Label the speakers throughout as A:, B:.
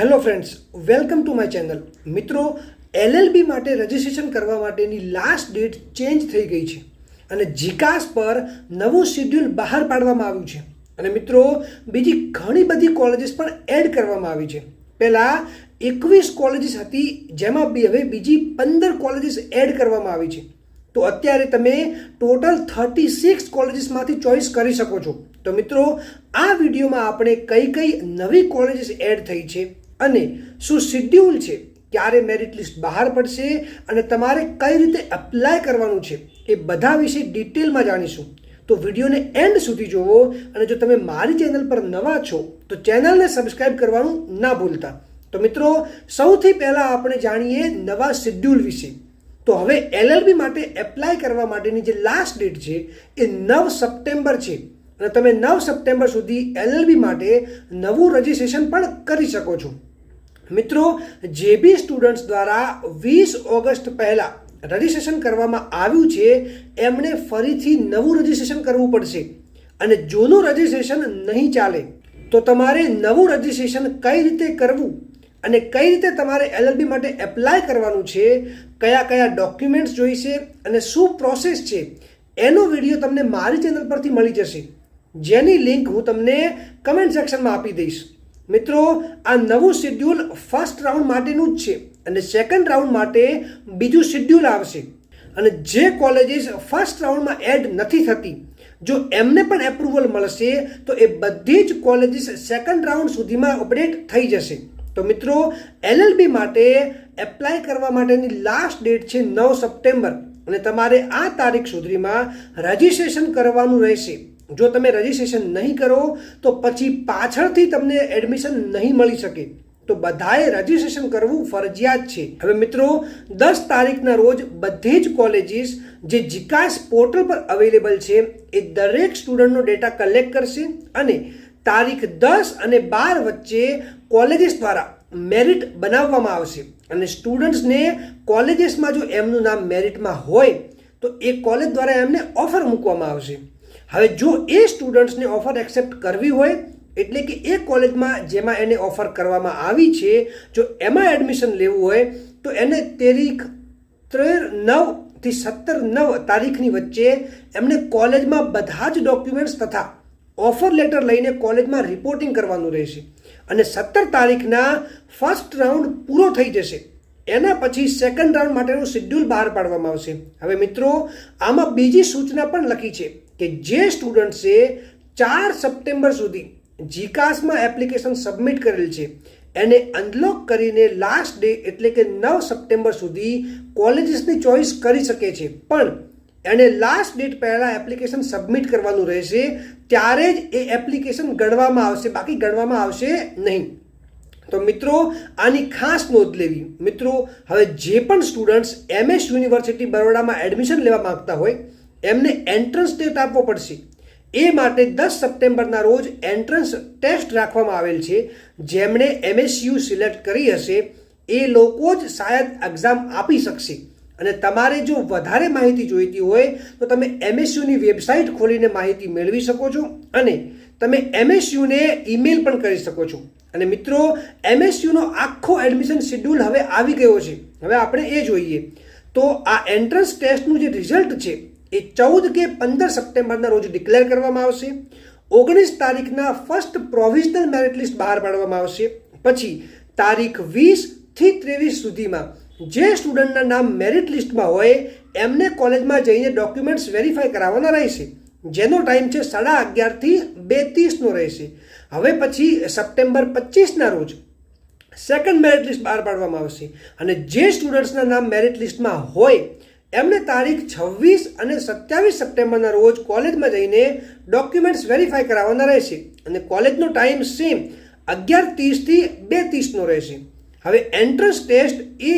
A: Hello friends, welcome to my channel. મિત્રો, LLB માટે registration કરવા માટેની લાસ્ટ ડેટ ચેન્જ થઈ ગઈ છે અને જીકાસ પર નવું શેડ્યુલ બહાર પાડવામાં આવ્યું છે. અને મિત્રો, બીજી ઘણી બધી કોલેજીસ પણ એડ કરવામાં આવી છે. પહેલાં 21 કોલેજીસ હતી, જેમાં હવે બીજી 15 કોલેજીસ એડ કરવામાં આવી છે. તો અત્યારે તમે ટોટલ 36 કોલેજીસમાંથી ચોઇસ કરી શકો છો. તો મિત્રો, આ વિડીયોમાં આપણે કઈ કઈ નવી કોલેજીસ એડ થઈ છે અને શું શેડ્યુલ છે, ક્યારે મેરિટ લિસ્ટ બહાર પડશે અને તમારે કઈ રીતે એપ્લાય કરવાનું છે, એ બધા વિશે ડિટેલમાં જાણીશું. તો વિડીયોને એન્ડ સુધી જોવો અને જો તમે મારી ચેનલ પર નવા છો તો ચેનલને સબસ્ક્રાઇબ કરવાનું ના ભૂલતા. તો મિત્રો, સૌથી પહેલાં આપણે જાણીએ નવા શેડ્યુલ વિશે. તો હવે એલએલબી માટે એપ્લાય કરવા માટેની જે લાસ્ટ ડેટ છે એ 9 સપ્ટેમ્બર છે અને તમે 9 સપ્ટેમ્બર સુધી એલએલબી માટે નવું રજિસ્ટ્રેશન પણ કરી શકો છો. મિત્રો, જે બી સ્ટુડન્ટ્સ દ્વારા 20 ઓગસ્ટ પહેલાં રજિસ્ટ્રેશન કરવામાં આવ્યું છે એમણે ફરીથી નવું રજિસ્ટ્રેશન કરવું પડશે અને જૂનું રજિસ્ટ્રેશન નહીં ચાલે. તો તમારે નવું રજિસ્ટ્રેશન કઈ રીતે કરવું અને કઈ રીતે તમારે એલએલબી માટે એપ્લાય કરવાનું છે, કયા કયા ડોક્યુમેન્ટ્સ જોઈશે અને શું પ્રોસેસ છે, એનો વિડીયો તમને મારી ચેનલ પરથી મળી જશે, જેની લિંક હું તમને કમેન્ટ સેક્શનમાં આપી દઈશ. મિત્રો, આ નવું શેડ્યુલ ફર્સ્ટ રાઉન્ડ માટેનું જ છે અને સેકન્ડ રાઉન્ડ માટે બીજું શેડ્યુલ આવશે. અને જે કોલેજીસ ફર્સ્ટ રાઉન્ડમાં એડ નથી થતી, જો એમને પણ એપ્રુવલ મળશે તો એ બધી જ કોલેજીસ સેકન્ડ રાઉન્ડ સુધીમાં અપડેટ થઈ જશે. તો મિત્રો, એલએલબી માટે એપ્લાય કરવા માટેની લાસ્ટ ડેટ છે 9 સપ્ટેમ્બર અને તમારે આ તારીખ સુધીમાં રજિસ્ટ્રેશન કરવાનું રહેશે. જો તમે રજિસ્ટ્રેશન નહીં કરો તો પછી પાછળથી તમને એડમિશન નહીં મળી શકે. તો બધાએ રજિસ્ટ્રેશન કરવું ફરજિયાત છે. હવે મિત્રો, 10 તારીખના રોજ બધી જ કોલેજીસ જે જીકાસ પોર્ટલ પર અવેલેબલ છે એ દરેક સ્ટુડન્ટનો ડેટા કલેક્ટ કરશે અને તારીખ 10 અને 12 વચ્ચે કોલેજીસ દ્વારા મેરિટ બનાવવામાં આવશે અને સ્ટુડન્ટ્સને કોલેજીસમાં જો એમનું નામ મેરિટમાં હોય તો એ કોલેજ દ્વારા એમને ઓફર મૂકવામાં આવશે. હવે જો એ સ્ટુડન્ટ્સને ઓફર એક્સેપ્ટ કરવી હોય, એટલે કે એ કોલેજમાં જેમાં એને ઓફર કરવામાં આવી છે, જો એમાં એડમિશન લેવું હોય તો એને તારીખ 13/9 થી 17/9 તારીખની વચ્ચે એમને કોલેજમાં બધા જ ડોક્યુમેન્ટ્સ તથા ઓફર લેટર લઈને કોલેજમાં રિપોર્ટિંગ કરવાનું રહેશે અને 17 તારીખના ફર્સ્ટ રાઉન્ડ પૂરો થઈ જશે. એના પછી સેકન્ડ રાઉન્ડ માટેનું શેડ્યુલ બહાર પાડવામાં આવશે. હવે મિત્રો, આમાં બીજી સૂચના પણ લખી છે કે જે સ્ટુડન્ટ્સે 4 સપ્ટેમ્બર સુધી જીકાસમાં એપ્લિકેશન સબમિટ કરેલ છે એને અનલોક કરીને લાસ્ટ ડે એટલે કે 9 સપ્ટેમ્બર સુધી કોલેજીસની ચોઇસ કરી શકે છે, પણ એને લાસ્ટ ડેટ પહેલાં એપ્લિકેશન સબમિટ કરવાનું રહેશે. ત્યારે જ એ એપ્લિકેશન ગણવામાં આવશે, બાકી ગણવામાં આવશે નહીં. તો મિત્રો, આની ખાસ નોંધ લેવી. મિત્રો, હવે જે પણ સ્ટુડન્ટ્સ MS યુનિવર્સિટી બરોડામાં એડમિશન લેવા માંગતા હોય એમને એન્ટ્રન્સ ટેસ્ટ આપવો પડશે. એ માટે 10 સપ્ટેમ્બરના રોજ એન્ટ્રન્સ ટેસ્ટ રાખવામાં આવેલ છે. જેમણે MSU સિલેક્ટ કરી હશે એ લોકો જ શાયદ એક્ઝામ આપી શકશે. અને તમારે જો વધારે માહિતી જોઈતી હોય તો તમે MSUની વેબસાઇટ ખોલીને માહિતી મેળવી શકો છો અને તમે MSUને ઈમેલ પણ કરી શકો છો. અને મિત્રો, MSUનો આખો એડમિશન શેડ્યુલ હવે આવી ગયો છે. હવે આપણે એ જોઈએ. તો આ એન્ટ્રન્સ ટેસ્ટનું જે રિઝલ્ટ છે એ 14 કે 15 સપ્ટેમ્બરના રોજ ડિક્લેર કરવામાં આવશે. 19 તારીખના ફર્સ્ટ પ્રોવિઝનલ મેરિટ લિસ્ટ બહાર પાડવામાં આવશે. પછી તારીખ 20 થી 23 સુધીમાં જે સ્ટુડન્ટના નામ મેરિટ લિસ્ટમાં હોય એમને કોલેજમાં જઈને ડોક્યુમેન્ટ્સ વેરીફાઈ કરાવવાના રહેશે, જેનો ટાઈમ છે 11:30 થી 2:30 રહેશે. હવે પછી સપ્ટેમ્બર 25ના રોજ સેકન્ડ મેરિટ લિસ્ટ બહાર પાડવામાં આવશે અને જે સ્ટુડન્ટ્સના નામ મેરિટ લિસ્ટમાં હોય એમને તારીખ 26 અને 27 સપ્ટેમ્બરના રોજ કોલેજમાં જઈને ડોક્યુમેન્ટ્સ વેરીફાઈ કરાવવાના રહેશે અને કોલેજનો ટાઈમ સેમ 11:30 થી 2:30 રહેશે. હવે એન્ટ્રન્સ ટેસ્ટ એ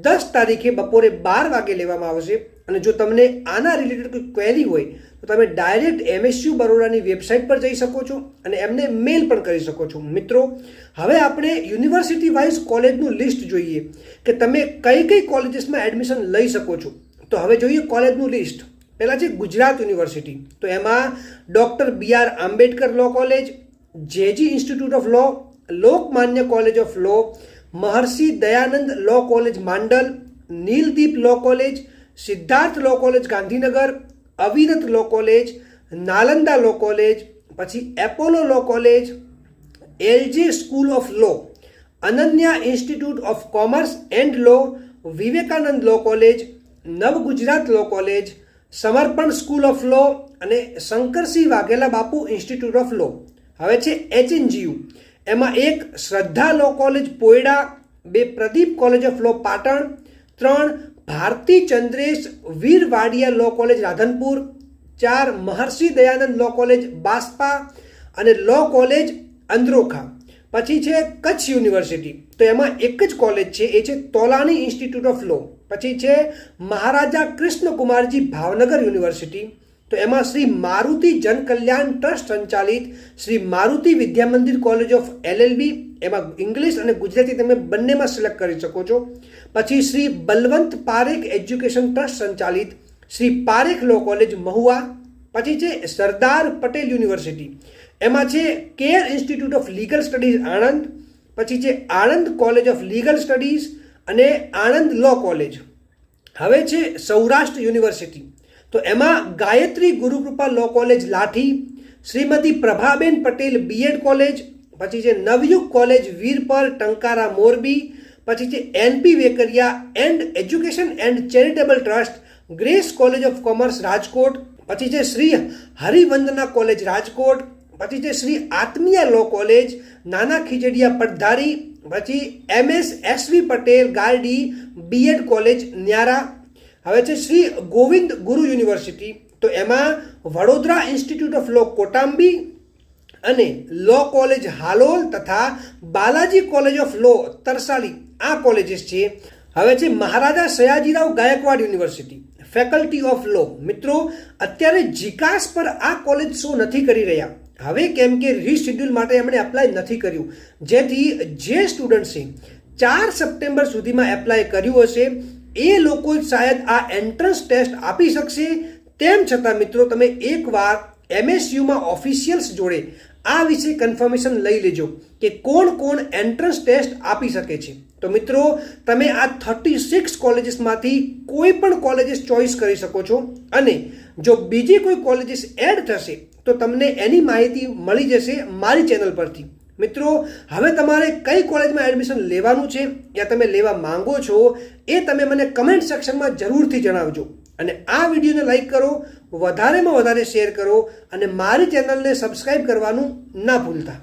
A: 10 તારીખે બપોરે 12 વાગે લેવામાં આવશે અને જો તમને આના રિલેટેડ કોઈ ક્વેરી હોય તો તમે ડાયરેક્ટ MSU બરોડાની વેબસાઇટ પર જઈ શકો છો અને એમને મેલ પણ કરી શકો છો. મિત્રો, હવે આપણે યુનિવર્સિટી વાઇઝ કોલેજનું લિસ્ટ જોઈએ કે તમે કઈ કઈ કોલેજીસમાં એડમિશન લઈ શકો છો. તો હવે જોઈએ કોલેજનું લિસ્ટ. પહેલાં છે ગુજરાત યુનિવર્સિટી. તો એમાં doctor BR Ambedkar law college, JG institute of law, Lokmanya college of law, Maharshi Dayanand law college Mandal, Nildeep law college, Siddharth law college Gandhinagar, Avirat law college, Nalanda law college, પછી Apollo law college, LJ school of law, Ananya institute of commerce and law, Vivekanand law college, Nav Gujarat law college, Samarpan school of law અને શંકરસિંહ વાઘેલા બાપુ institute of લો. હવે છે HNGU. એમાં 1 Shraddha law college Poyda, 2 Pradeep college of law Patan, 3 Bharti Chandresh Veer Wadia law college Radhanpur, 4 Maharshi Dayanand law college Baspa અને law college અંદ્રોખા. પછી છે Kutch university. તો એમાં એક જ કોલેજ છે, એ છે તોલાણી ઇન્સ્ટિટ્યૂટ ઓફ લો. પછી છે મહારાજા કૃષ્ણકુમારજી ભાવનગર યુનિવર્સિટી. તો એમાં શ્રી મારુતિ જનકલ્યાણ ટ્રસ્ટ સંચાલિત Shri Maruti Vidya Mandir college of LLB. એમાં ઇંગ્લિશ અને ગુજરાતી તમે બંનેમાં સિલેક્ટ કરી શકો છો. પછી શ્રી બલવંત પારેખ એજ્યુકેશન ટ્રસ્ટ સંચાલિત શ્રી પારેખ લો કોલેજ મહુવા. પછી છે સરદાર પટેલ યુનિવર્સિટી. એમાં છે care institute of legal studies Anand. પછી છે Anand college of legal studies અને આણંદ લો કોલેજ. હવે છે સૌરાષ્ટ્ર યુનિવર્સિટી. તો એમાં ગાયત્રી ગુરુકૃપા લો કોલેજ લાઠી, શ્રીમતી પ્રભાબેન પટેલ B.Ed કોલેજ, પછી છે નવયુગ કોલેજ વીરપર ટંકારા મોરબી, પછી છે NP Vekariya and education and charitable trust grace college of commerce Rajkot, પછી છે શ્રી હરિવંદના કોલેજ રાજકોટ, પછી છે શ્રી આત્મીયા લો કોલેજ નાના ખીજડીયા પડધારી, પછી MS.SV Patel Gardi B.Ed college Nyara. હવે છે શ્રી ગોવિંદ ગુરુ યુનિવર્સિટી. તો એમાં Vadodara institute of law Kotambi અને લો કોલેજ હાલોલ તથા Balaji college of law Tarsali આ કોલેજીસ છે. હવે છે Maharaja Sayajirao Gaekwad university faculty of law. મિત્રો અત્યારે જીકાસ પર આ કોલેજ શું નથી કરી રહ્યા હવે, કેમ કે રીશેડ્યુલ માટે એમણે એપ્લાય નથી કર્યું, જેથી જે સ્ટુડન્ટ્સે 4 સપ્ટેમ્બર સુધીમાં એપ્લાય કર્યું હશે એ લોકો શાયદ આ એન્ટ્રન્સ ટેસ્ટ આપી શકશે. તેમ છતાં મિત્રો તમે એકવાર MSUમાં ઓફિશિયલ્સ જોડે આ વિશે કન્ફર્મેશન લઈ લેજો કે કોણ કોણ એન્ટ્રન્સ ટેસ્ટ આપી શકે છે. તો મિત્રો તમે આ 36 કોલેજીસમાંથી કોઈ પણ કોલેજીસ ચોઇસ કરી શકો છો અને જો બીજી કોઈ કોલેજીસ એડ થશે તો તમને એની માહિતી મળી જશે મારી ચેનલ પરથી. મિત્રો હવે તમારે કઈ કોલેજમાં એડમિશન લેવાનું છે યા તમે લેવા માંગો છો એ તમે મને કમેન્ટ સેક્શનમાં જરૂરથી જણાવજો. અને આ વિડીયોને લાઈક કરો, વધારેમાં વધારે શેર કરો અને મારી ચેનલને સબસ્ક્રાઈબ કરવાનું ના ભૂલતા.